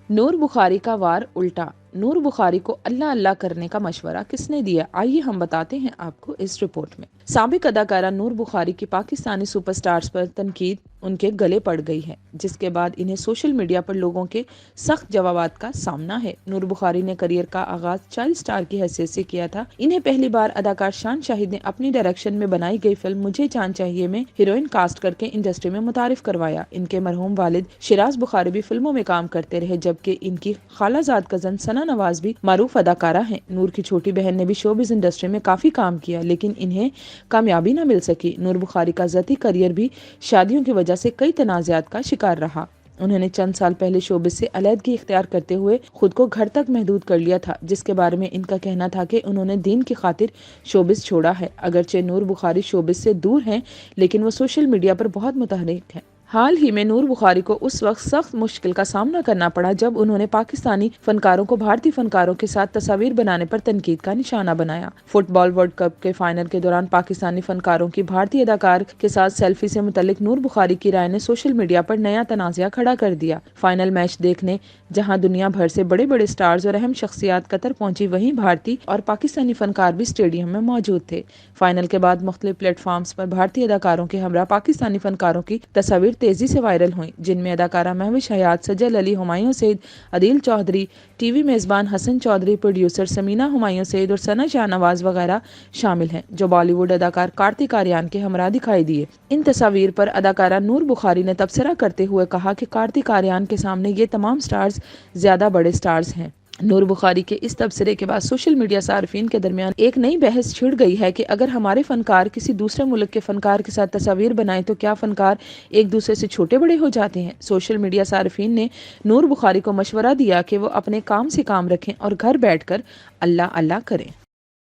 نور بخاری کا وار الٹا، نور بخاری کو اللہ اللہ کرنے کا مشورہ کس نے دیا؟ آئیے ہم بتاتے ہیں آپ کو اس رپورٹ میں۔ سابق اداکارہ نور بخاری کی پاکستانی سپر سٹارز پر تنقید ان کے گلے پڑ گئی ہے، جس کے بعد انہیں سوشل میڈیا پر لوگوں کے سخت جوابات کا سامنا ہے۔ نور بخاری نے کریئر کا آغاز چائلڈ سٹار کی حیثیت سے کیا تھا۔ انہیں پہلی بار اداکار شان شاہد نے اپنی ڈائریکشن میں بنائی گئی فلم مجھے جان چاہیے میں ہیروئن کاسٹ کر کے انڈسٹری میں متعارف کروایا۔ ان کے مرحوم والد شیراز بخاری بھی فلموں میں کام کرتے رہے، جبکہ ان کی خالہ زاد کزن ثنا نواز بھی معروف اداکارہ ہیں۔ نور کی چھوٹی بہن نے بھی شوبز انڈسٹری میں کافی کام کیا، لیکن انہیں کامیابی نہ مل سکی۔ نور بخاری کا ذاتی کریئر بھی شادیوں کی وجہ سے کئی تنازعات کا شکار رہا۔ انہوں نے چند سال پہلے شوبز سے علیحدگی اختیار کرتے ہوئے خود کو گھر تک محدود کر لیا تھا، جس کے بارے میں ان کا کہنا تھا کہ انہوں نے دین کی خاطر شوبز چھوڑا ہے۔ اگرچہ نور بخاری شوبز سے دور ہیں، لیکن وہ سوشل میڈیا پر بہت متحرک ہیں۔ حال ہی میں نور بخاری کو اس وقت سخت مشکل کا سامنا کرنا پڑا جب انہوں نے پاکستانی فنکاروں کو بھارتی فنکاروں کے ساتھ تصاویر بنانے پر تنقید کا نشانہ بنایا۔ فٹ بال ورلڈ کپ کے فائنل کے دوران پاکستانی فنکاروں کی بھارتی اداکار کے ساتھ سیلفی سے متعلق نور بخاری کی رائے نے سوشل میڈیا پر نیا تنازعہ کھڑا کر دیا۔ فائنل میچ دیکھنے جہاں دنیا بھر سے بڑے بڑے سٹارز اور اہم شخصیات قطر پہنچی، وہیں بھارتی اور پاکستانی فنکار بھی اسٹیڈیم میں موجود تھے۔ فائنل کے بعد مختلف پلیٹ فارمز پر بھارتی اداکاروں کے ہمراہ پاکستانی فنکاروں کی تصاویر تیزی سے وائرل ہوئیں، جن میں اداکارہ مہوش حیات، سجل علی، ہمایوں سعید، عدیل چودھری، ٹی وی میزبان حسن چودھری، پروڈیوسر سمینہ ہمایوں سعید اور ثنا شاہ نواز وغیرہ شامل ہیں، جو بالی ووڈ اداکار کارتک آریان کے ہمراہ دکھائی دیے۔ ان تصاویر پر اداکارہ نور بخاری نے تبصرہ کرتے ہوئے کہا کہ کارتک آریان کے سامنے یہ تمام سٹارز زیادہ بڑے سٹارز ہیں۔ نور بخاری کے اس تبصرے کے بعد سوشل میڈیا صارفین کے درمیان ایک نئی بحث چھڑ گئی ہے کہ اگر ہمارے فنکار کسی دوسرے ملک کے فنکار کے ساتھ تصاویر بنائیں تو کیا فنکار ایک دوسرے سے چھوٹے بڑے ہو جاتے ہیں؟ سوشل میڈیا صارفین نے نور بخاری کو مشورہ دیا کہ وہ اپنے کام سے کام رکھیں اور گھر بیٹھ کر اللہ اللہ کریں۔